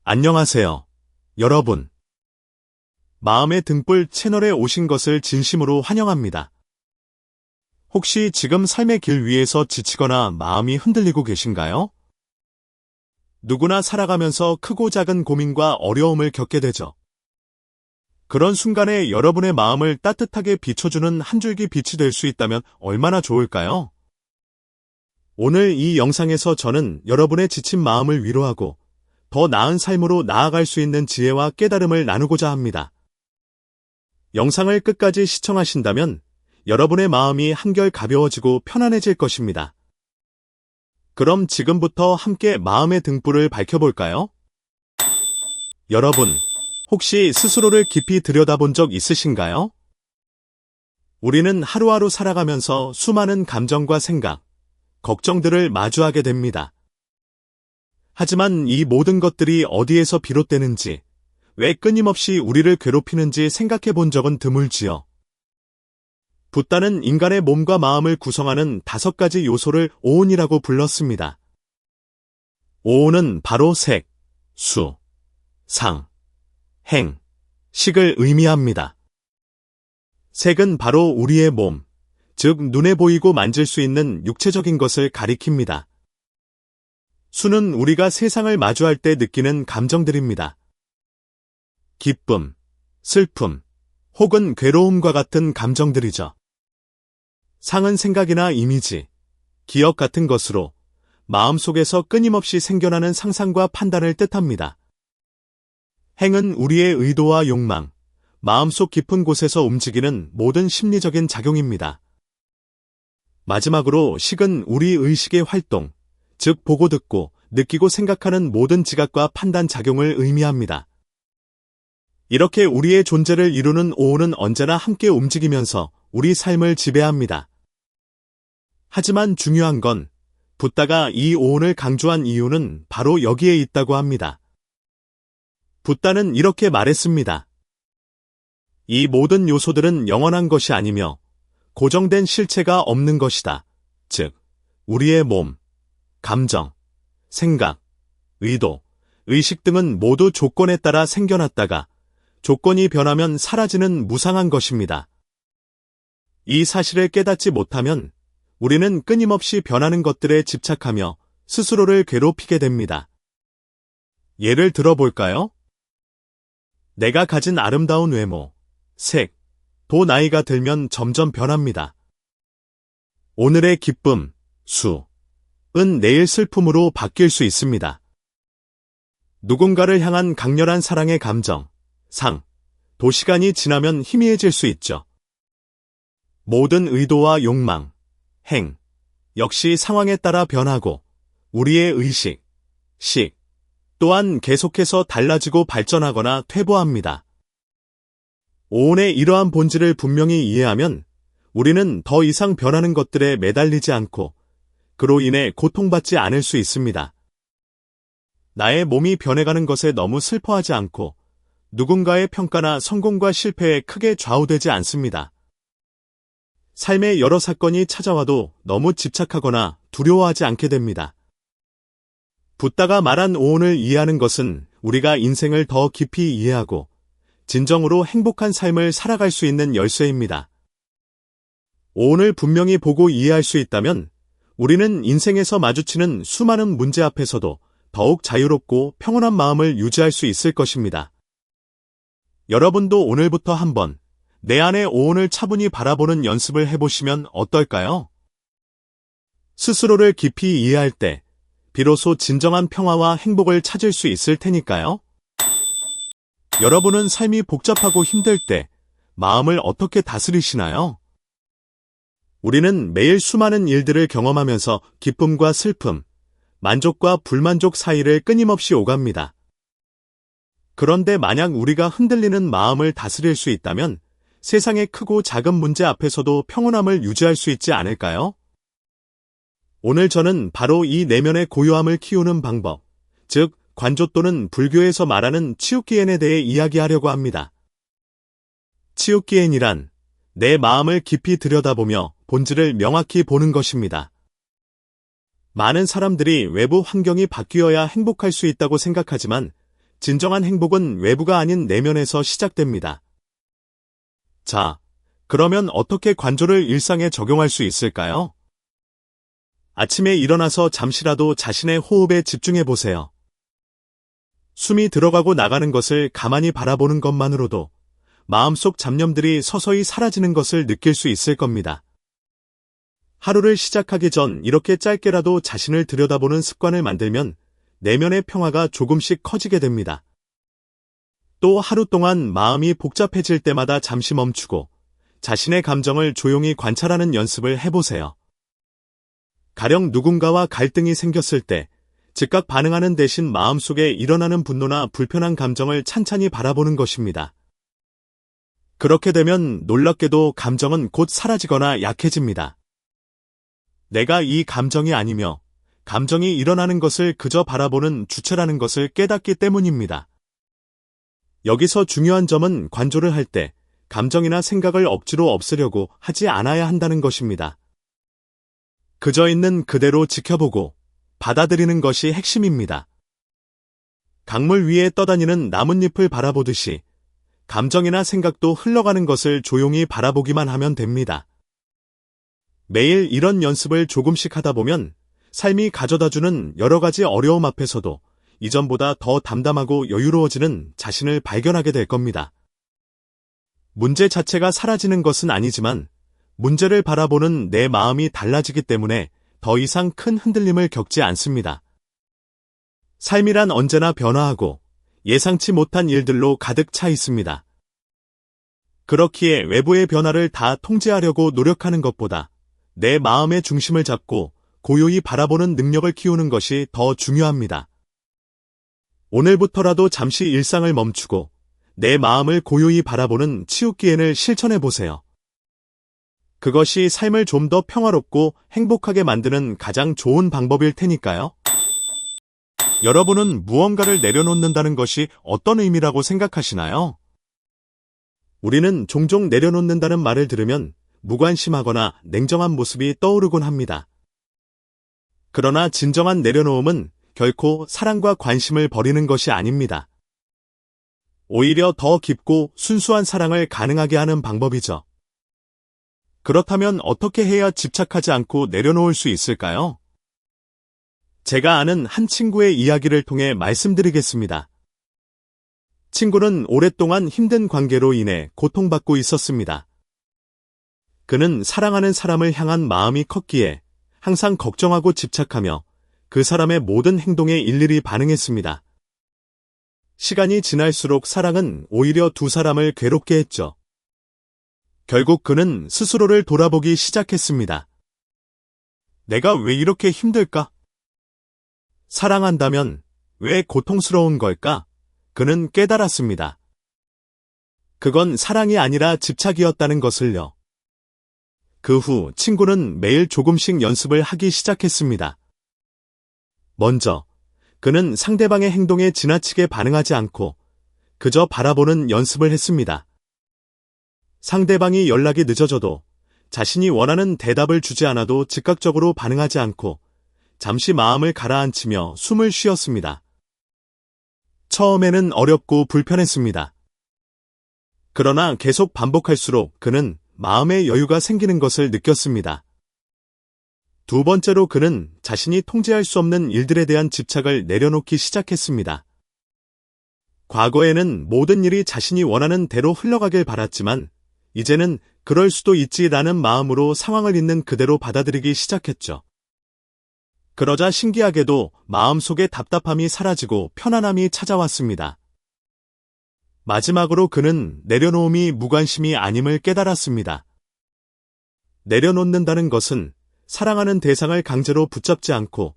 안녕하세요, 여러분. 마음의 등불 채널에 오신 것을 진심으로 환영합니다. 혹시 지금 삶의 길 위에서 지치거나 마음이 흔들리고 계신가요? 누구나 살아가면서 크고 작은 고민과 어려움을 겪게 되죠. 그런 순간에 여러분의 마음을 따뜻하게 비춰주는 한 줄기 빛이 될 수 있다면 얼마나 좋을까요? 오늘 이 영상에서 저는 여러분의 지친 마음을 위로하고 더 나은 삶으로 나아갈 수 있는 지혜와 깨달음을 나누고자 합니다. 영상을 끝까지 시청하신다면 여러분의 마음이 한결 가벼워지고 편안해질 것입니다. 그럼 지금부터 함께 마음의 등불을 밝혀볼까요? 여러분, 혹시 스스로를 깊이 들여다본 적 있으신가요? 우리는 하루하루 살아가면서 수많은 감정과 생각, 걱정들을 마주하게 됩니다. 하지만 이 모든 것들이 어디에서 비롯되는지, 왜 끊임없이 우리를 괴롭히는지 생각해 본 적은 드물지요. 붓다는 인간의 몸과 마음을 구성하는 5가지 요소를 오온이라고 불렀습니다. 오온은 바로 색, 수, 상, 행, 식을 의미합니다. 색은 바로 우리의 몸, 즉 눈에 보이고 만질 수 있는 육체적인 것을 가리킵니다. 수는 우리가 세상을 마주할 때 느끼는 감정들입니다. 기쁨, 슬픔, 혹은 괴로움과 같은 감정들이죠. 상은 생각이나 이미지, 기억 같은 것으로 마음속에서 끊임없이 생겨나는 상상과 판단을 뜻합니다. 행은 우리의 의도와 욕망, 마음속 깊은 곳에서 움직이는 모든 심리적인 작용입니다. 마지막으로 식은 우리 의식의 활동, 즉 보고 듣고 느끼고 생각하는 모든 지각과 판단 작용을 의미합니다. 이렇게 우리의 존재를 이루는 오온은 언제나 함께 움직이면서 우리 삶을 지배합니다. 하지만 중요한 건 붓다가 이 오온을 강조한 이유는 바로 여기에 있다고 합니다. 붓다는 이렇게 말했습니다. 이 모든 요소들은 영원한 것이 아니며 고정된 실체가 없는 것이다. 즉, 우리의 몸, 감정, 생각, 의도, 의식 등은 모두 조건에 따라 생겨났다가 조건이 변하면 사라지는 무상한 것입니다. 이 사실을 깨닫지 못하면 우리는 끊임없이 변하는 것들에 집착하며 스스로를 괴롭히게 됩니다. 예를 들어볼까요? 내가 가진 아름다운 외모, 색, 도 나이가 들면 점점 변합니다. 오늘의 기쁨, 수, 은 내일 슬픔으로 바뀔 수 있습니다. 누군가를 향한 강렬한 사랑의 감정, 상, 도 시간이 지나면 희미해질 수 있죠. 모든 의도와 욕망, 행, 역시 상황에 따라 변하고 우리의 의식, 식, 또한 계속해서 달라지고 발전하거나 퇴보합니다. 오온의 이러한 본질을 분명히 이해하면 우리는 더 이상 변하는 것들에 매달리지 않고 그로 인해 고통받지 않을 수 있습니다. 나의 몸이 변해가는 것에 너무 슬퍼하지 않고 누군가의 평가나 성공과 실패에 크게 좌우되지 않습니다. 삶의 여러 사건이 찾아와도 너무 집착하거나 두려워하지 않게 됩니다. 붓다가 말한 오온을 이해하는 것은 우리가 인생을 더 깊이 이해하고 진정으로 행복한 삶을 살아갈 수 있는 열쇠입니다. 오온을 분명히 보고 이해할 수 있다면 우리는 인생에서 마주치는 수많은 문제 앞에서도 더욱 자유롭고 평온한 마음을 유지할 수 있을 것입니다. 여러분도 오늘부터 한번 내 안의 오온을 차분히 바라보는 연습을 해보시면 어떨까요? 스스로를 깊이 이해할 때 비로소 진정한 평화와 행복을 찾을 수 있을 테니까요. 여러분은 삶이 복잡하고 힘들 때 마음을 어떻게 다스리시나요? 우리는 매일 수많은 일들을 경험하면서 기쁨과 슬픔, 만족과 불만족 사이를 끊임없이 오갑니다. 그런데 만약 우리가 흔들리는 마음을 다스릴 수 있다면 세상의 크고 작은 문제 앞에서도 평온함을 유지할 수 있지 않을까요? 오늘 저는 바로 이 내면의 고요함을 키우는 방법, 즉 관조 또는 불교에서 말하는 치읓기엔에 대해 이야기하려고 합니다. 치읓기엔이란 내 마음을 깊이 들여다보며 본질을 명확히 보는 것입니다. 많은 사람들이 외부 환경이 바뀌어야 행복할 수 있다고 생각하지만 진정한 행복은 외부가 아닌 내면에서 시작됩니다. 자, 그러면 어떻게 관조를 일상에 적용할 수 있을까요? 아침에 일어나서 잠시라도 자신의 호흡에 집중해 보세요. 숨이 들어가고 나가는 것을 가만히 바라보는 것만으로도 마음속 잡념들이 서서히 사라지는 것을 느낄 수 있을 겁니다. 하루를 시작하기 전 이렇게 짧게라도 자신을 들여다보는 습관을 만들면 내면의 평화가 조금씩 커지게 됩니다. 또 하루 동안 마음이 복잡해질 때마다 잠시 멈추고 자신의 감정을 조용히 관찰하는 연습을 해보세요. 가령 누군가와 갈등이 생겼을 때 즉각 반응하는 대신 마음속에 일어나는 분노나 불편한 감정을 찬찬히 바라보는 것입니다. 그렇게 되면 놀랍게도 감정은 곧 사라지거나 약해집니다. 내가 이 감정이 아니며 감정이 일어나는 것을 그저 바라보는 주체라는 것을 깨닫기 때문입니다. 여기서 중요한 점은 관조를 할 때 감정이나 생각을 억지로 없애려고 하지 않아야 한다는 것입니다. 그저 있는 그대로 지켜보고 받아들이는 것이 핵심입니다. 강물 위에 떠다니는 나뭇잎을 바라보듯이 감정이나 생각도 흘러가는 것을 조용히 바라보기만 하면 됩니다. 매일 이런 연습을 조금씩 하다 보면 삶이 가져다주는 여러 가지 어려움 앞에서도 이전보다 더 담담하고 여유로워지는 자신을 발견하게 될 겁니다. 문제 자체가 사라지는 것은 아니지만 문제를 바라보는 내 마음이 달라지기 때문에 더 이상 큰 흔들림을 겪지 않습니다. 삶이란 언제나 변화하고 예상치 못한 일들로 가득 차 있습니다. 그렇기에 외부의 변화를 다 통제하려고 노력하는 것보다 내 마음의 중심을 잡고 고요히 바라보는 능력을 키우는 것이 더 중요합니다. 오늘부터라도 잠시 일상을 멈추고 내 마음을 고요히 바라보는 치읓기엔을 실천해 보세요. 그것이 삶을 좀 더 평화롭고 행복하게 만드는 가장 좋은 방법일 테니까요. 여러분은 무언가를 내려놓는다는 것이 어떤 의미라고 생각하시나요? 우리는 종종 내려놓는다는 말을 들으면 무관심하거나 냉정한 모습이 떠오르곤 합니다. 그러나 진정한 내려놓음은 결코 사랑과 관심을 버리는 것이 아닙니다. 오히려 더 깊고 순수한 사랑을 가능하게 하는 방법이죠. 그렇다면 어떻게 해야 집착하지 않고 내려놓을 수 있을까요? 제가 아는 한 친구의 이야기를 통해 말씀드리겠습니다. 친구는 오랫동안 힘든 관계로 인해 고통받고 있었습니다. 그는 사랑하는 사람을 향한 마음이 컸기에 항상 걱정하고 집착하며 그 사람의 모든 행동에 일일이 반응했습니다. 시간이 지날수록 사랑은 오히려 두 사람을 괴롭게 했죠. 결국 그는 스스로를 돌아보기 시작했습니다. 내가 왜 이렇게 힘들까? 사랑한다면 왜 고통스러운 걸까? 그는 깨달았습니다. 그건 사랑이 아니라 집착이었다는 것을요. 그 후 친구는 매일 조금씩 연습을 하기 시작했습니다. 먼저 그는 상대방의 행동에 지나치게 반응하지 않고 그저 바라보는 연습을 했습니다. 상대방이 연락이 늦어져도 자신이 원하는 대답을 주지 않아도 즉각적으로 반응하지 않고 잠시 마음을 가라앉히며 숨을 쉬었습니다. 처음에는 어렵고 불편했습니다. 그러나 계속 반복할수록 그는 마음의 여유가 생기는 것을 느꼈습니다. 두 번째로 그는 자신이 통제할 수 없는 일들에 대한 집착을 내려놓기 시작했습니다. 과거에는 모든 일이 자신이 원하는 대로 흘러가길 바랐지만 이제는 그럴 수도 있지라는 마음으로 상황을 있는 그대로 받아들이기 시작했죠. 그러자 신기하게도 마음속의 답답함이 사라지고 편안함이 찾아왔습니다. 마지막으로 그는 내려놓음이 무관심이 아님을 깨달았습니다. 내려놓는다는 것은 사랑하는 대상을 강제로 붙잡지 않고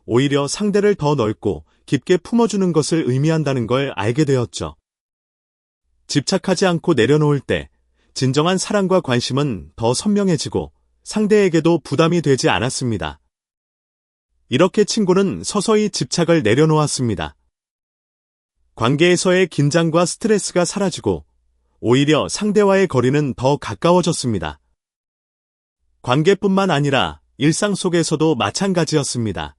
오히려 상대를 더 넓고 깊게 품어주는 것을 의미한다는 걸 알게 되었죠. 집착하지 않고 내려놓을 때 진정한 사랑과 관심은 더 선명해지고 상대에게도 부담이 되지 않았습니다. 이렇게 친구는 서서히 집착을 내려놓았습니다. 관계에서의 긴장과 스트레스가 사라지고 오히려 상대와의 거리는 더 가까워졌습니다. 관계뿐만 아니라 일상 속에서도 마찬가지였습니다.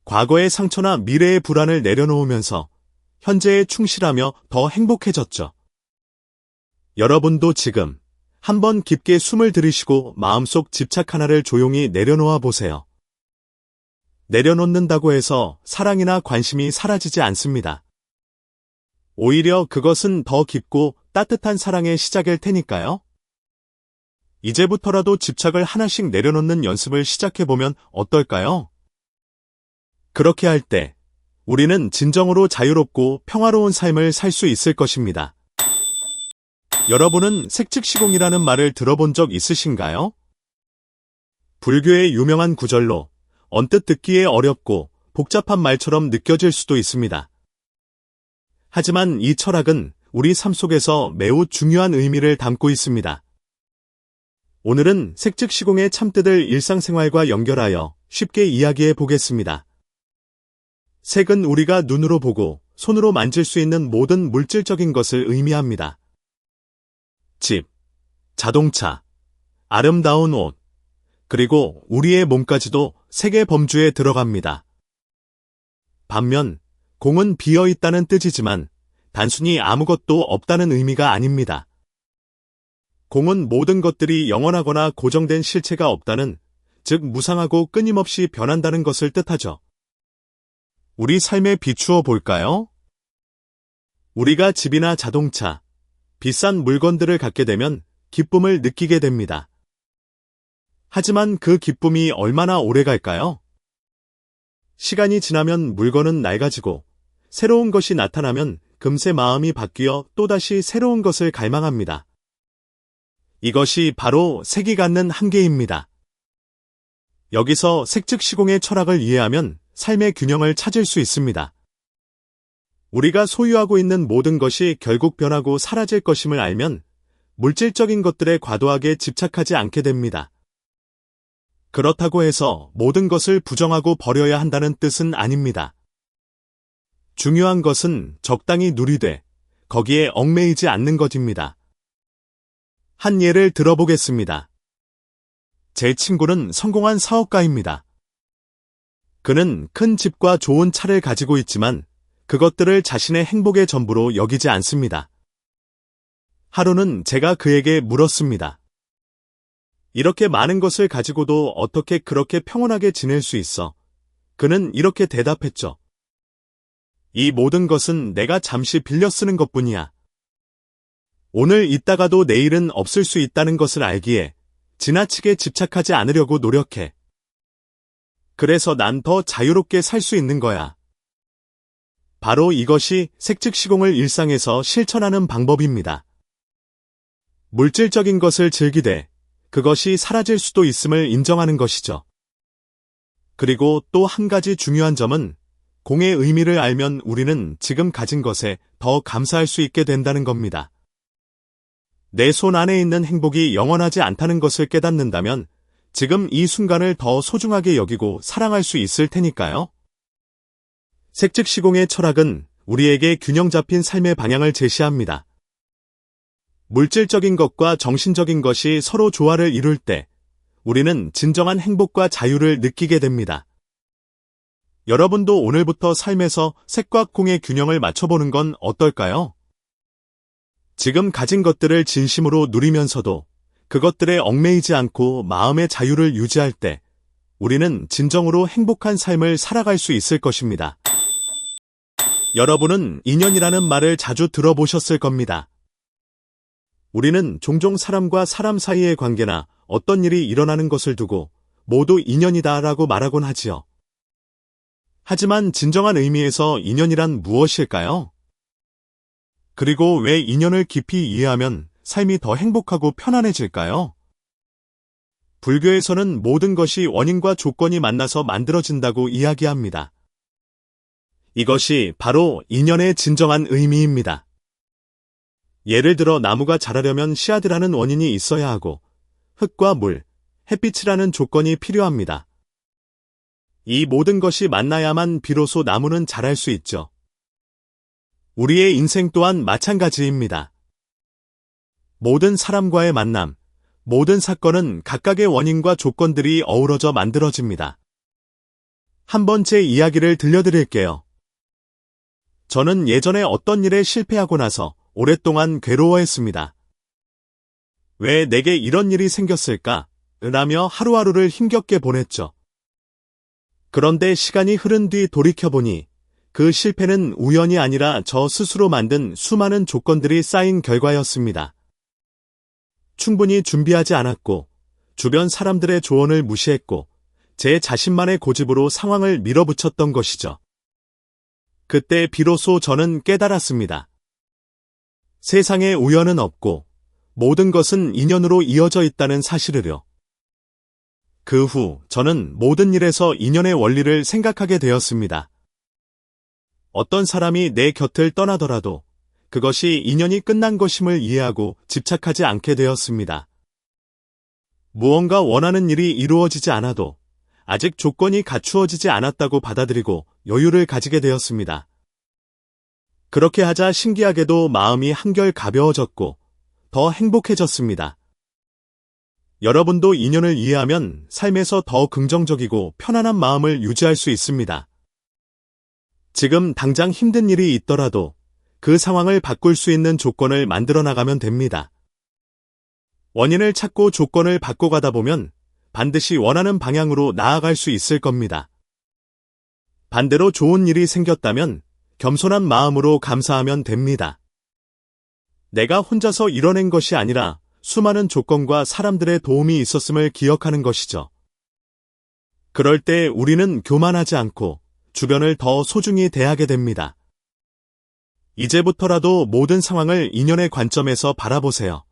과거의 상처나 미래의 불안을 내려놓으면서 현재에 충실하며 더 행복해졌죠. 여러분도 지금 한번 깊게 숨을 들이쉬고 마음속 집착 하나를 조용히 내려놓아 보세요. 내려놓는다고 해서 사랑이나 관심이 사라지지 않습니다. 오히려 그것은 더 깊고 따뜻한 사랑의 시작일 테니까요. 이제부터라도 집착을 하나씩 내려놓는 연습을 시작해보면 어떨까요? 그렇게 할 때 우리는 진정으로 자유롭고 평화로운 삶을 살 수 있을 것입니다. 여러분은 색즉시공이라는 말을 들어본 적 있으신가요? 불교의 유명한 구절로 언뜻 듣기에 어렵고 복잡한 말처럼 느껴질 수도 있습니다. 하지만 이 철학은 우리 삶 속에서 매우 중요한 의미를 담고 있습니다. 오늘은 색즉시공의 참뜻을 일상생활과 연결하여 쉽게 이야기해 보겠습니다. 색은 우리가 눈으로 보고 손으로 만질 수 있는 모든 물질적인 것을 의미합니다. 집, 자동차, 아름다운 옷, 그리고 우리의 몸까지도 색의 범주에 들어갑니다. 반면 공은 비어 있다는 뜻이지만 단순히 아무것도 없다는 의미가 아닙니다. 공은 모든 것들이 영원하거나 고정된 실체가 없다는, 즉 무상하고 끊임없이 변한다는 것을 뜻하죠. 우리 삶에 비추어 볼까요? 우리가 집이나 자동차, 비싼 물건들을 갖게 되면 기쁨을 느끼게 됩니다. 하지만 그 기쁨이 얼마나 오래 갈까요? 시간이 지나면 물건은 낡아지고 새로운 것이 나타나면 금세 마음이 바뀌어 또다시 새로운 것을 갈망합니다. 이것이 바로 색이 갖는 한계입니다. 여기서 색즉시공의 철학을 이해하면 삶의 균형을 찾을 수 있습니다. 우리가 소유하고 있는 모든 것이 결국 변하고 사라질 것임을 알면 물질적인 것들에 과도하게 집착하지 않게 됩니다. 그렇다고 해서 모든 것을 부정하고 버려야 한다는 뜻은 아닙니다. 중요한 것은 적당히 누리되 거기에 얽매이지 않는 것입니다. 한 예를 들어보겠습니다. 제 친구는 성공한 사업가입니다. 그는 큰 집과 좋은 차를 가지고 있지만 그것들을 자신의 행복의 전부로 여기지 않습니다. 하루는 제가 그에게 물었습니다. 이렇게 많은 것을 가지고도 어떻게 그렇게 평온하게 지낼 수 있어? 그는 이렇게 대답했죠. 이 모든 것은 내가 잠시 빌려 쓰는 것뿐이야. 오늘 있다가도 내일은 없을 수 있다는 것을 알기에 지나치게 집착하지 않으려고 노력해. 그래서 난 더 자유롭게 살 수 있는 거야. 바로 이것이 색즉시공을 일상에서 실천하는 방법입니다. 물질적인 것을 즐기되 그것이 사라질 수도 있음을 인정하는 것이죠. 그리고 또 한 가지 중요한 점은 공의 의미를 알면 우리는 지금 가진 것에 더 감사할 수 있게 된다는 겁니다. 내 손 안에 있는 행복이 영원하지 않다는 것을 깨닫는다면 지금 이 순간을 더 소중하게 여기고 사랑할 수 있을 테니까요. 색즉시공의 철학은 우리에게 균형 잡힌 삶의 방향을 제시합니다. 물질적인 것과 정신적인 것이 서로 조화를 이룰 때 우리는 진정한 행복과 자유를 느끼게 됩니다. 여러분도 오늘부터 삶에서 색과 공의 균형을 맞춰보는 건 어떨까요? 지금 가진 것들을 진심으로 누리면서도 그것들에 얽매이지 않고 마음의 자유를 유지할 때 우리는 진정으로 행복한 삶을 살아갈 수 있을 것입니다. 여러분은 인연이라는 말을 자주 들어보셨을 겁니다. 우리는 종종 사람과 사람 사이의 관계나 어떤 일이 일어나는 것을 두고 모두 인연이다라고 말하곤 하지요. 하지만 진정한 의미에서 인연이란 무엇일까요? 그리고 왜 인연을 깊이 이해하면 삶이 더 행복하고 편안해질까요? 불교에서는 모든 것이 원인과 조건이 만나서 만들어진다고 이야기합니다. 이것이 바로 인연의 진정한 의미입니다. 예를 들어 나무가 자라려면 씨앗이라는 원인이 있어야 하고 흙과 물, 햇빛이라는 조건이 필요합니다. 이 모든 것이 만나야만 비로소 나무는 자랄 수 있죠. 우리의 인생 또한 마찬가지입니다. 모든 사람과의 만남, 모든 사건은 각각의 원인과 조건들이 어우러져 만들어집니다. 한 번째 이야기를 들려드릴게요. 저는 예전에 어떤 일에 실패하고 나서 오랫동안 괴로워했습니다. 왜 내게 이런 일이 생겼을까? 라며 하루하루를 힘겹게 보냈죠. 그런데 시간이 흐른 뒤 돌이켜보니 그 실패는 우연이 아니라 저 스스로 만든 수많은 조건들이 쌓인 결과였습니다. 충분히 준비하지 않았고, 주변 사람들의 조언을 무시했고, 제 자신만의 고집으로 상황을 밀어붙였던 것이죠. 그때 비로소 저는 깨달았습니다. 세상에 우연은 없고, 모든 것은 인연으로 이어져 있다는 사실을요. 그 후 저는 모든 일에서 인연의 원리를 생각하게 되었습니다. 어떤 사람이 내 곁을 떠나더라도 그것이 인연이 끝난 것임을 이해하고 집착하지 않게 되었습니다. 무언가 원하는 일이 이루어지지 않아도 아직 조건이 갖추어지지 않았다고 받아들이고 여유를 가지게 되었습니다. 그렇게 하자 신기하게도 마음이 한결 가벼워졌고 더 행복해졌습니다. 여러분도 인연을 이해하면 삶에서 더 긍정적이고 편안한 마음을 유지할 수 있습니다. 지금 당장 힘든 일이 있더라도 그 상황을 바꿀 수 있는 조건을 만들어 나가면 됩니다. 원인을 찾고 조건을 바꿔가다 보면 반드시 원하는 방향으로 나아갈 수 있을 겁니다. 반대로 좋은 일이 생겼다면 겸손한 마음으로 감사하면 됩니다. 내가 혼자서 이뤄낸 것이 아니라 수많은 조건과 사람들의 도움이 있었음을 기억하는 것이죠. 그럴 때 우리는 교만하지 않고 주변을 더 소중히 대하게 됩니다. 이제부터라도 모든 상황을 인연의 관점에서 바라보세요.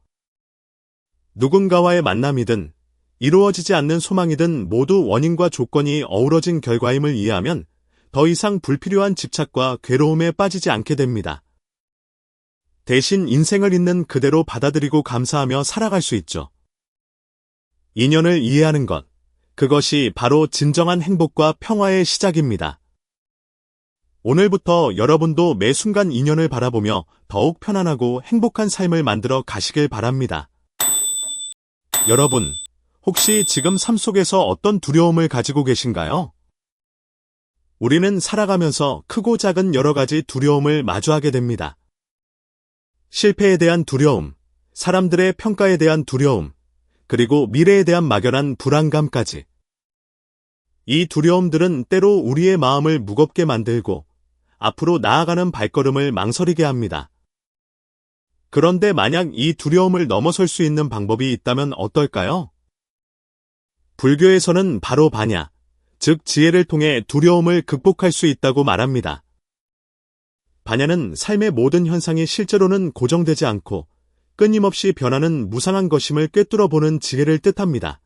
누군가와의 만남이든 이루어지지 않는 소망이든 모두 원인과 조건이 어우러진 결과임을 이해하면 더 이상 불필요한 집착과 괴로움에 빠지지 않게 됩니다. 대신 인생을 있는 그대로 받아들이고 감사하며 살아갈 수 있죠. 인연을 이해하는 것, 그것이 바로 진정한 행복과 평화의 시작입니다. 오늘부터 여러분도 매 순간 인연을 바라보며 더욱 편안하고 행복한 삶을 만들어 가시길 바랍니다. 여러분, 혹시 지금 삶 속에서 어떤 두려움을 가지고 계신가요? 우리는 살아가면서 크고 작은 여러 가지 두려움을 마주하게 됩니다. 실패에 대한 두려움, 사람들의 평가에 대한 두려움, 그리고 미래에 대한 막연한 불안감까지. 이 두려움들은 때로 우리의 마음을 무겁게 만들고 앞으로 나아가는 발걸음을 망설이게 합니다. 그런데 만약 이 두려움을 넘어설 수 있는 방법이 있다면 어떨까요? 불교에서는 바로 반야, 즉 지혜를 통해 두려움을 극복할 수 있다고 말합니다. 반야는 삶의 모든 현상이 실제로는 고정되지 않고 끊임없이 변하는 무상한 것임을 꿰뚫어 보는 지혜를 뜻합니다.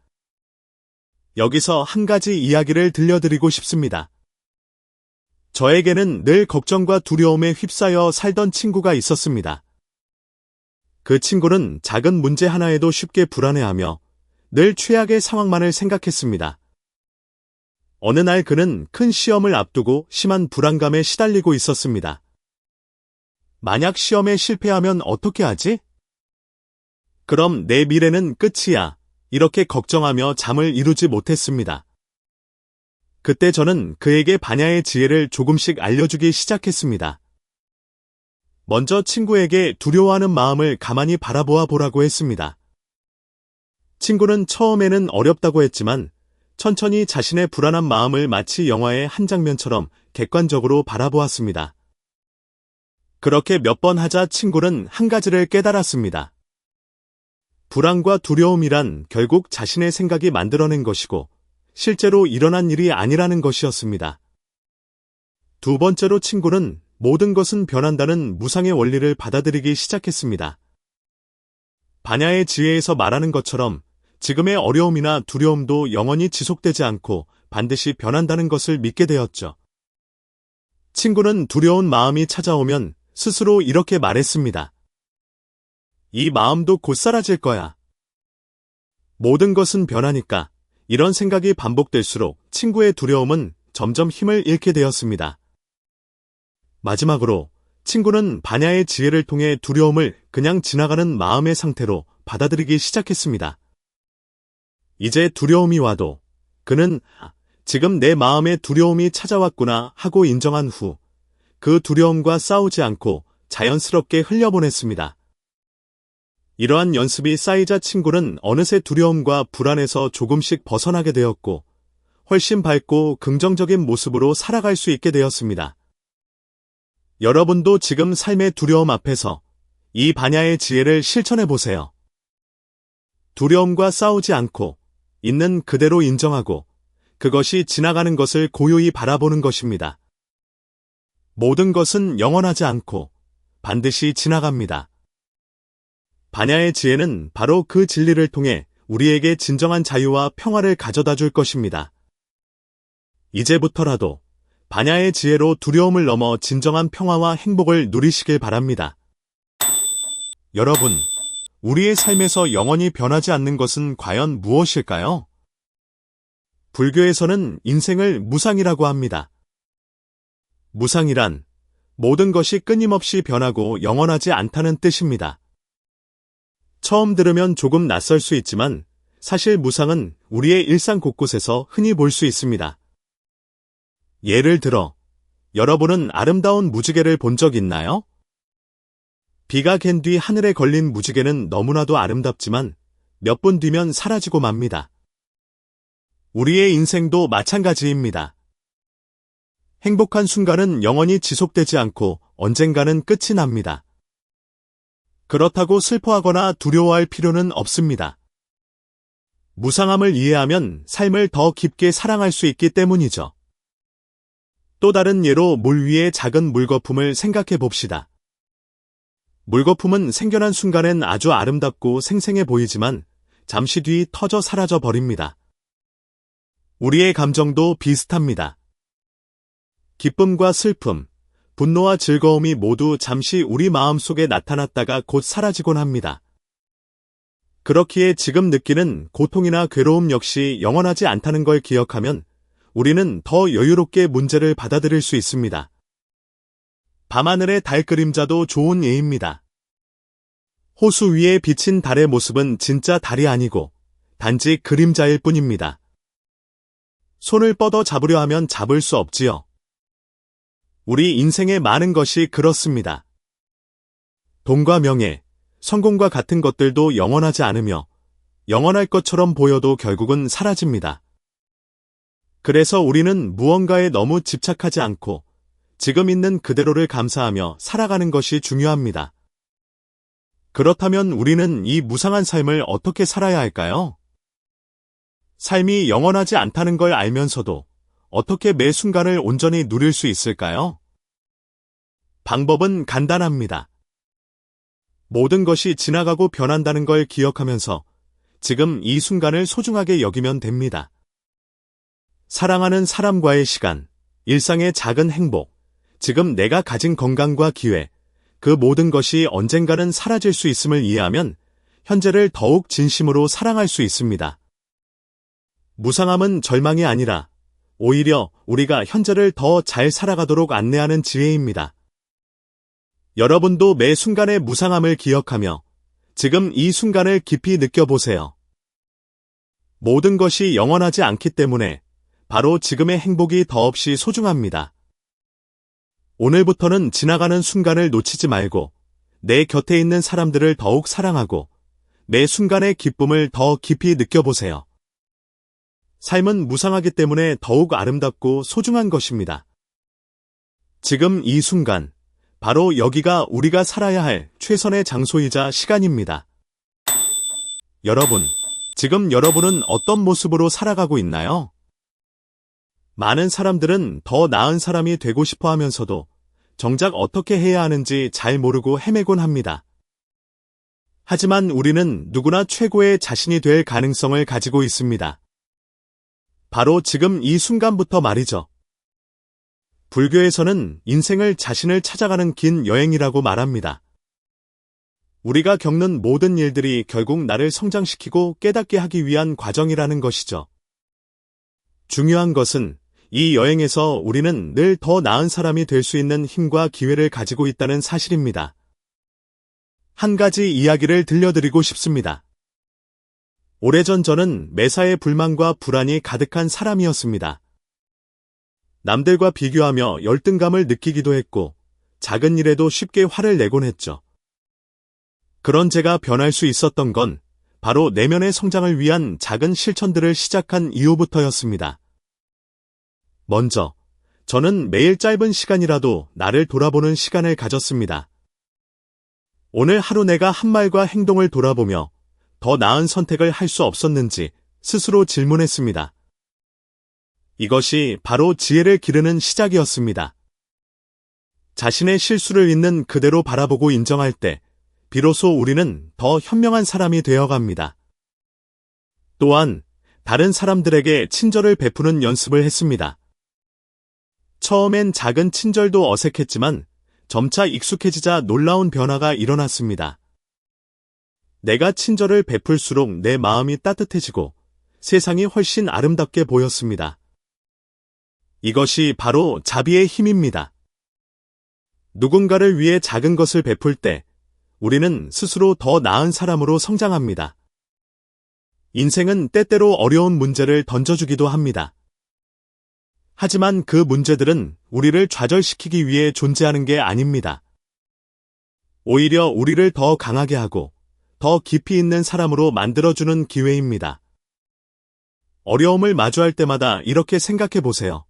여기서 한 가지 이야기를 들려드리고 싶습니다. 저에게는 늘 걱정과 두려움에 휩싸여 살던 친구가 있었습니다. 그 친구는 작은 문제 하나에도 쉽게 불안해하며 늘 최악의 상황만을 생각했습니다. 어느 날 그는 큰 시험을 앞두고 심한 불안감에 시달리고 있었습니다. 만약 시험에 실패하면 어떻게 하지? 그럼 내 미래는 끝이야. 이렇게 걱정하며 잠을 이루지 못했습니다. 그때 저는 그에게 반야의 지혜를 조금씩 알려주기 시작했습니다. 먼저 친구에게 두려워하는 마음을 가만히 바라보아 보라고 했습니다. 친구는 처음에는 어렵다고 했지만 천천히 자신의 불안한 마음을 마치 영화의 한 장면처럼 객관적으로 바라보았습니다. 그렇게 몇 번 하자 친구는 한 가지를 깨달았습니다. 불안과 두려움이란 결국 자신의 생각이 만들어낸 것이고 실제로 일어난 일이 아니라는 것이었습니다. 두 번째로 친구는 모든 것은 변한다는 무상의 원리를 받아들이기 시작했습니다. 반야의 지혜에서 말하는 것처럼 지금의 어려움이나 두려움도 영원히 지속되지 않고 반드시 변한다는 것을 믿게 되었죠. 친구는 두려운 마음이 찾아오면 스스로 이렇게 말했습니다. 이 마음도 곧 사라질 거야. 모든 것은 변하니까. 이런 생각이 반복될수록 친구의 두려움은 점점 힘을 잃게 되었습니다. 마지막으로 친구는 반야의 지혜를 통해 두려움을 그냥 지나가는 마음의 상태로 받아들이기 시작했습니다. 이제 두려움이 와도 그는 지금 내 마음에 두려움이 찾아왔구나 하고 인정한 후 그 두려움과 싸우지 않고 자연스럽게 흘려보냈습니다. 이러한 연습이 쌓이자 친구는 어느새 두려움과 불안에서 조금씩 벗어나게 되었고 훨씬 밝고 긍정적인 모습으로 살아갈 수 있게 되었습니다. 여러분도 지금 삶의 두려움 앞에서 이 반야의 지혜를 실천해 보세요. 두려움과 싸우지 않고 있는 그대로 인정하고 그것이 지나가는 것을 고요히 바라보는 것입니다. 모든 것은 영원하지 않고 반드시 지나갑니다. 반야의 지혜는 바로 그 진리를 통해 우리에게 진정한 자유와 평화를 가져다 줄 것입니다. 이제부터라도 반야의 지혜로 두려움을 넘어 진정한 평화와 행복을 누리시길 바랍니다. 여러분, 우리의 삶에서 영원히 변하지 않는 것은 과연 무엇일까요? 불교에서는 인생을 무상이라고 합니다. 무상이란 모든 것이 끊임없이 변하고 영원하지 않다는 뜻입니다. 처음 들으면 조금 낯설 수 있지만 사실 무상은 우리의 일상 곳곳에서 흔히 볼 수 있습니다. 예를 들어, 여러분은 아름다운 무지개를 본 적 있나요? 비가 갠 뒤 하늘에 걸린 무지개는 너무나도 아름답지만 몇 분 뒤면 사라지고 맙니다. 우리의 인생도 마찬가지입니다. 행복한 순간은 영원히 지속되지 않고 언젠가는 끝이 납니다. 그렇다고 슬퍼하거나 두려워할 필요는 없습니다. 무상함을 이해하면 삶을 더 깊게 사랑할 수 있기 때문이죠. 또 다른 예로 물 위의 작은 물거품을 생각해 봅시다. 물거품은 생겨난 순간엔 아주 아름답고 생생해 보이지만 잠시 뒤 터져 사라져 버립니다. 우리의 감정도 비슷합니다. 기쁨과 슬픔, 분노와 즐거움이 모두 잠시 우리 마음속에 나타났다가 곧 사라지곤 합니다. 그렇기에 지금 느끼는 고통이나 괴로움 역시 영원하지 않다는 걸 기억하면 우리는 더 여유롭게 문제를 받아들일 수 있습니다. 밤하늘의 달 그림자도 좋은 예입니다. 호수 위에 비친 달의 모습은 진짜 달이 아니고 단지 그림자일 뿐입니다. 손을 뻗어 잡으려 하면 잡을 수 없지요. 우리 인생의 많은 것이 그렇습니다. 돈과 명예, 성공과 같은 것들도 영원하지 않으며 영원할 것처럼 보여도 결국은 사라집니다. 그래서 우리는 무언가에 너무 집착하지 않고 지금 있는 그대로를 감사하며 살아가는 것이 중요합니다. 그렇다면 우리는 이 무상한 삶을 어떻게 살아야 할까요? 삶이 영원하지 않다는 걸 알면서도 어떻게 매 순간을 온전히 누릴 수 있을까요? 방법은 간단합니다. 모든 것이 지나가고 변한다는 걸 기억하면서 지금 이 순간을 소중하게 여기면 됩니다. 사랑하는 사람과의 시간, 일상의 작은 행복, 지금 내가 가진 건강과 기회, 그 모든 것이 언젠가는 사라질 수 있음을 이해하면 현재를 더욱 진심으로 사랑할 수 있습니다. 무상함은 절망이 아니라 오히려 우리가 현재를 더 잘 살아가도록 안내하는 지혜입니다. 여러분도 매 순간의 무상함을 기억하며 지금 이 순간을 깊이 느껴보세요. 모든 것이 영원하지 않기 때문에 바로 지금의 행복이 더없이 소중합니다. 오늘부터는 지나가는 순간을 놓치지 말고 내 곁에 있는 사람들을 더욱 사랑하고 매 순간의 기쁨을 더 깊이 느껴보세요. 삶은 무상하기 때문에 더욱 아름답고 소중한 것입니다. 지금 이 순간, 바로 여기가 우리가 살아야 할 최선의 장소이자 시간입니다. 여러분, 지금 여러분은 어떤 모습으로 살아가고 있나요? 많은 사람들은 더 나은 사람이 되고 싶어 하면서도 정작 어떻게 해야 하는지 잘 모르고 헤매곤 합니다. 하지만 우리는 누구나 최고의 자신이 될 가능성을 가지고 있습니다. 바로 지금 이 순간부터 말이죠. 불교에서는 인생을 자신을 찾아가는 긴 여행이라고 말합니다. 우리가 겪는 모든 일들이 결국 나를 성장시키고 깨닫게 하기 위한 과정이라는 것이죠. 중요한 것은 이 여행에서 우리는 늘 더 나은 사람이 될 수 있는 힘과 기회를 가지고 있다는 사실입니다. 한 가지 이야기를 들려드리고 싶습니다. 오래전 저는 매사에 불만과 불안이 가득한 사람이었습니다. 남들과 비교하며 열등감을 느끼기도 했고, 작은 일에도 쉽게 화를 내곤 했죠. 그런 제가 변할 수 있었던 건 바로 내면의 성장을 위한 작은 실천들을 시작한 이후부터였습니다. 먼저, 저는 매일 짧은 시간이라도 나를 돌아보는 시간을 가졌습니다. 오늘 하루 내가 한 말과 행동을 돌아보며 더 나은 선택을 할 수 없었는지 스스로 질문했습니다. 이것이 바로 지혜를 기르는 시작이었습니다. 자신의 실수를 있는 그대로 바라보고 인정할 때 비로소 우리는 더 현명한 사람이 되어갑니다. 또한 다른 사람들에게 친절을 베푸는 연습을 했습니다. 처음엔 작은 친절도 어색했지만 점차 익숙해지자 놀라운 변화가 일어났습니다. 내가 친절을 베풀수록 내 마음이 따뜻해지고 세상이 훨씬 아름답게 보였습니다. 이것이 바로 자비의 힘입니다. 누군가를 위해 작은 것을 베풀 때 우리는 스스로 더 나은 사람으로 성장합니다. 인생은 때때로 어려운 문제를 던져주기도 합니다. 하지만 그 문제들은 우리를 좌절시키기 위해 존재하는 게 아닙니다. 오히려 우리를 더 강하게 하고 더 깊이 있는 사람으로 만들어주는 기회입니다. 어려움을 마주할 때마다 이렇게 생각해 보세요.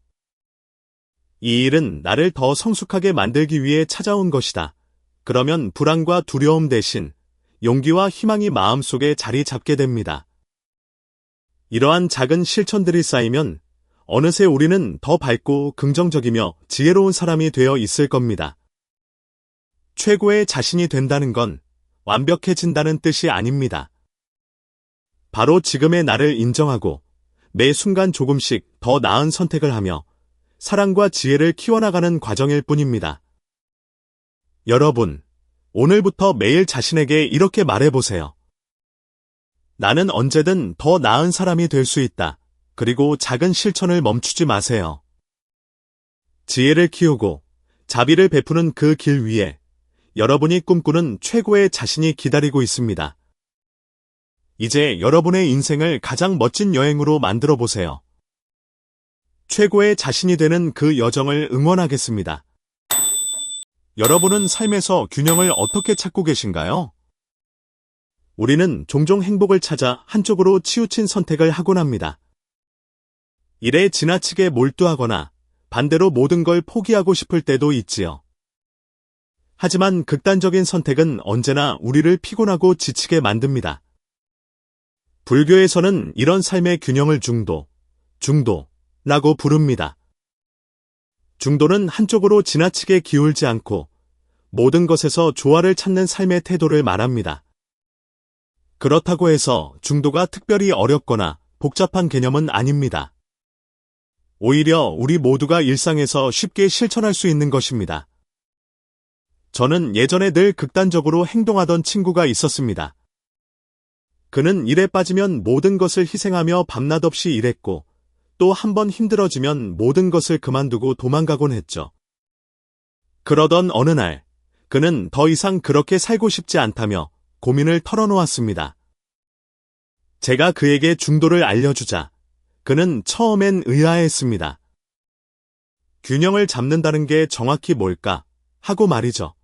이 일은 나를 더 성숙하게 만들기 위해 찾아온 것이다. 그러면 불안과 두려움 대신 용기와 희망이 마음속에 자리 잡게 됩니다. 이러한 작은 실천들이 쌓이면 어느새 우리는 더 밝고 긍정적이며 지혜로운 사람이 되어 있을 겁니다. 최고의 자신이 된다는 건 완벽해진다는 뜻이 아닙니다. 바로 지금의 나를 인정하고 매 순간 조금씩 더 나은 선택을 하며 사랑과 지혜를 키워나가는 과정일 뿐입니다. 여러분, 오늘부터 매일 자신에게 이렇게 말해보세요. 나는 언제든 더 나은 사람이 될 수 있다. 그리고 작은 실천을 멈추지 마세요. 지혜를 키우고 자비를 베푸는 그 길 위에 여러분이 꿈꾸는 최고의 자신이 기다리고 있습니다. 이제 여러분의 인생을 가장 멋진 여행으로 만들어 보세요. 최고의 자신이 되는 그 여정을 응원하겠습니다. 여러분은 삶에서 균형을 어떻게 찾고 계신가요? 우리는 종종 행복을 찾아 한쪽으로 치우친 선택을 하곤 합니다. 일에 지나치게 몰두하거나 반대로 모든 걸 포기하고 싶을 때도 있지요. 하지만 극단적인 선택은 언제나 우리를 피곤하고 지치게 만듭니다. 불교에서는 이런 삶의 균형을 중도라고 부릅니다. 중도는 한쪽으로 지나치게 기울지 않고 모든 것에서 조화를 찾는 삶의 태도를 말합니다. 그렇다고 해서 중도가 특별히 어렵거나 복잡한 개념은 아닙니다. 오히려 우리 모두가 일상에서 쉽게 실천할 수 있는 것입니다. 저는 예전에 늘 극단적으로 행동하던 친구가 있었습니다. 그는 일에 빠지면 모든 것을 희생하며 밤낮 없이 일했고 또 한 번 힘들어지면 모든 것을 그만두고 도망가곤 했죠. 그러던 어느 날 그는 더 이상 그렇게 살고 싶지 않다며 고민을 털어놓았습니다. 제가 그에게 중도를 알려주자 그는 처음엔 의아해했습니다. 균형을 잡는다는 게 정확히 뭘까 하고 말이죠.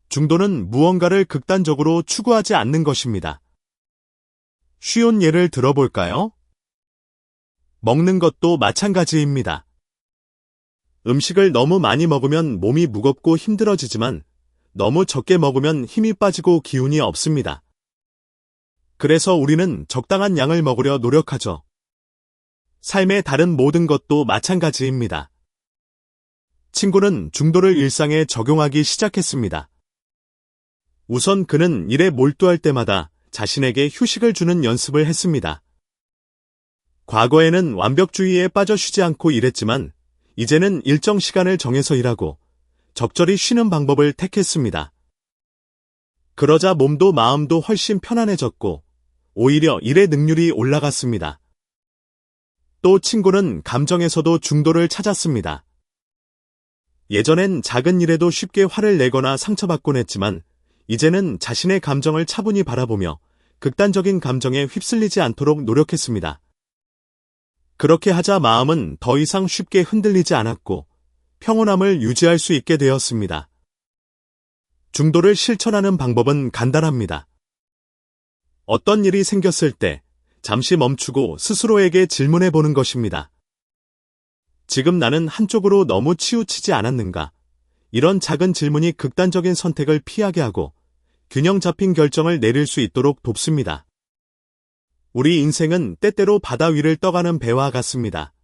중도는 무언가를 극단적으로 추구하지 않는 것입니다. 쉬운 예를 들어볼까요? 먹는 것도 마찬가지입니다. 음식을 너무 많이 먹으면 몸이 무겁고 힘들어지지만 너무 적게 먹으면 힘이 빠지고 기운이 없습니다. 그래서 우리는 적당한 양을 먹으려 노력하죠. 삶의 다른 모든 것도 마찬가지입니다. 친구는 중도를 일상에 적용하기 시작했습니다. 우선 그는 일에 몰두할 때마다 자신에게 휴식을 주는 연습을 했습니다. 과거에는 완벽주의에 빠져 쉬지 않고 일했지만 이제는 일정 시간을 정해서 일하고 적절히 쉬는 방법을 택했습니다. 그러자 몸도 마음도 훨씬 편안해졌고 오히려 일의 능률이 올라갔습니다. 또 친구는 감정에서도 중도를 찾았습니다. 예전엔 작은 일에도 쉽게 화를 내거나 상처받곤 했지만 이제는 자신의 감정을 차분히 바라보며 극단적인 감정에 휩쓸리지 않도록 노력했습니다. 그렇게 하자 마음은 더 이상 쉽게 흔들리지 않았고 평온함을 유지할 수 있게 되었습니다. 중도를 실천하는 방법은 간단합니다. 어떤 일이 생겼을 때 잠시 멈추고 스스로에게 질문해 보는 것입니다. 지금 나는 한쪽으로 너무 치우치지 않았는가? 이런 작은 질문이 극단적인 선택을 피하게 하고 균형 잡힌 결정을 내릴 수 있도록 돕습니다. 우리 인생은 때때로 바다 위를 떠가는 배와 같습니다.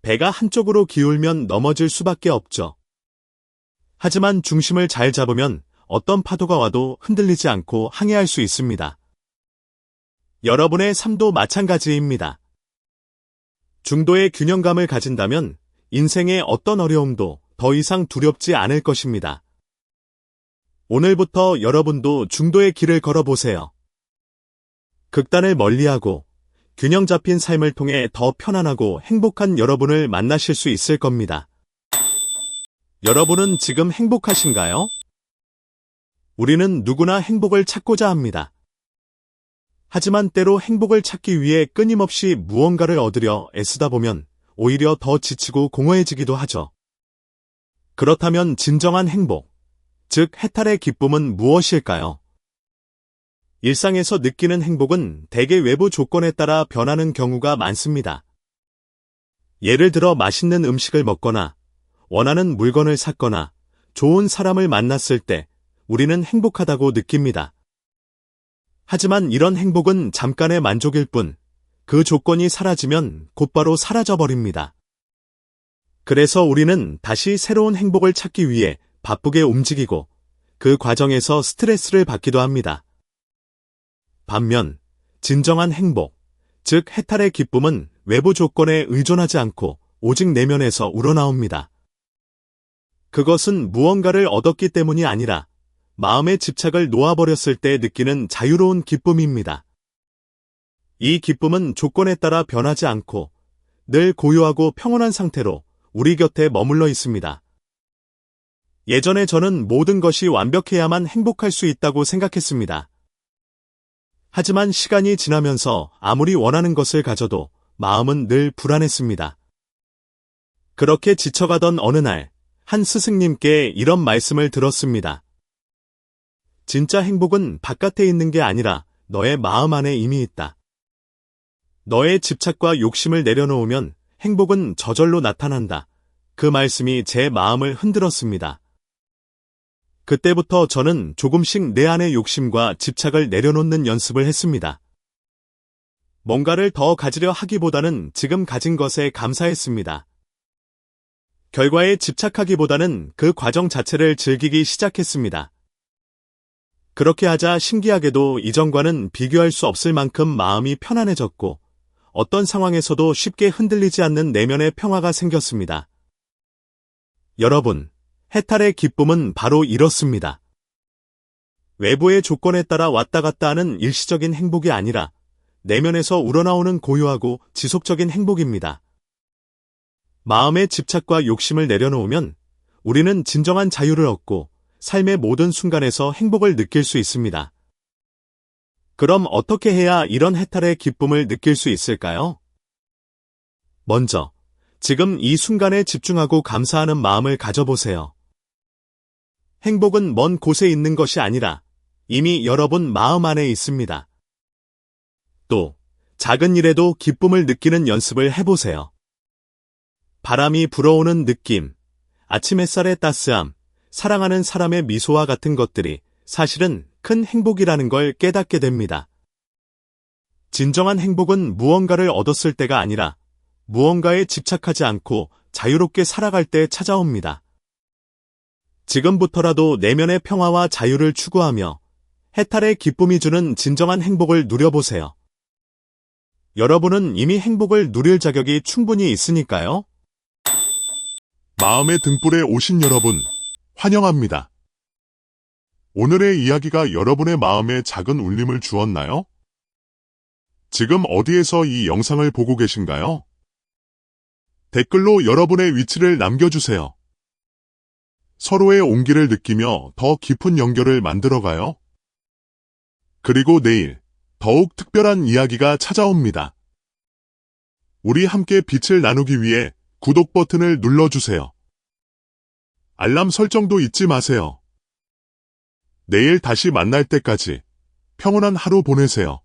배가 한쪽으로 기울면 넘어질 수밖에 없죠. 하지만 중심을 잘 잡으면 어떤 파도가 와도 흔들리지 않고 항해할 수 있습니다. 여러분의 삶도 마찬가지입니다. 중도의 균형감을 가진다면 인생의 어떤 어려움도 더 이상 두렵지 않을 것입니다. 오늘부터 여러분도 중도의 길을 걸어보세요. 극단을 멀리하고 균형 잡힌 삶을 통해 더 편안하고 행복한 여러분을 만나실 수 있을 겁니다. 여러분은 지금 행복하신가요? 우리는 누구나 행복을 찾고자 합니다. 하지만 때로 행복을 찾기 위해 끊임없이 무언가를 얻으려 애쓰다 보면 오히려 더 지치고 공허해지기도 하죠. 그렇다면 진정한 행복, 즉 해탈의 기쁨은 무엇일까요? 일상에서 느끼는 행복은 대개 외부 조건에 따라 변하는 경우가 많습니다. 예를 들어 맛있는 음식을 먹거나 원하는 물건을 샀거나 좋은 사람을 만났을 때 우리는 행복하다고 느낍니다. 하지만 이런 행복은 잠깐의 만족일 뿐, 그 조건이 사라지면 곧바로 사라져버립니다. 그래서 우리는 다시 새로운 행복을 찾기 위해 바쁘게 움직이고 그 과정에서 스트레스를 받기도 합니다. 반면 진정한 행복, 즉 해탈의 기쁨은 외부 조건에 의존하지 않고 오직 내면에서 우러나옵니다. 그것은 무언가를 얻었기 때문이 아니라 마음의 집착을 놓아버렸을 때 느끼는 자유로운 기쁨입니다. 이 기쁨은 조건에 따라 변하지 않고 늘 고요하고 평온한 상태로 우리 곁에 머물러 있습니다. 예전에 저는 모든 것이 완벽해야만 행복할 수 있다고 생각했습니다. 하지만 시간이 지나면서 아무리 원하는 것을 가져도 마음은 늘 불안했습니다. 그렇게 지쳐가던 어느 날, 한 스승님께 이런 말씀을 들었습니다. 진짜 행복은 바깥에 있는 게 아니라 너의 마음 안에 이미 있다. 너의 집착과 욕심을 내려놓으면 행복은 저절로 나타난다. 그 말씀이 제 마음을 흔들었습니다. 그때부터 저는 조금씩 내 안의 욕심과 집착을 내려놓는 연습을 했습니다. 뭔가를 더 가지려 하기보다는 지금 가진 것에 감사했습니다. 결과에 집착하기보다는 그 과정 자체를 즐기기 시작했습니다. 그렇게 하자 신기하게도 이전과는 비교할 수 없을 만큼 마음이 편안해졌고 어떤 상황에서도 쉽게 흔들리지 않는 내면의 평화가 생겼습니다. 여러분, 해탈의 기쁨은 바로 이렇습니다. 외부의 조건에 따라 왔다 갔다 하는 일시적인 행복이 아니라 내면에서 우러나오는 고요하고 지속적인 행복입니다. 마음의 집착과 욕심을 내려놓으면 우리는 진정한 자유를 얻고 삶의 모든 순간에서 행복을 느낄 수 있습니다. 그럼 어떻게 해야 이런 해탈의 기쁨을 느낄 수 있을까요? 먼저, 지금 이 순간에 집중하고 감사하는 마음을 가져보세요. 행복은 먼 곳에 있는 것이 아니라 이미 여러분 마음 안에 있습니다. 또, 작은 일에도 기쁨을 느끼는 연습을 해보세요. 바람이 불어오는 느낌, 아침 햇살의 따스함, 사랑하는 사람의 미소와 같은 것들이 사실은 큰 행복이라는 걸 깨닫게 됩니다. 진정한 행복은 무언가를 얻었을 때가 아니라 무언가에 집착하지 않고 자유롭게 살아갈 때 찾아옵니다. 지금부터라도 내면의 평화와 자유를 추구하며 해탈의 기쁨이 주는 진정한 행복을 누려보세요. 여러분은 이미 행복을 누릴 자격이 충분히 있으니까요. 마음의 등불에 오신 여러분, 환영합니다. 오늘의 이야기가 여러분의 마음에 작은 울림을 주었나요? 지금 어디에서 이 영상을 보고 계신가요? 댓글로 여러분의 위치를 남겨주세요. 서로의 온기를 느끼며 더 깊은 연결을 만들어가요. 그리고 내일 더욱 특별한 이야기가 찾아옵니다. 우리 함께 빛을 나누기 위해 구독 버튼을 눌러주세요. 알람 설정도 잊지 마세요. 내일 다시 만날 때까지 평온한 하루 보내세요.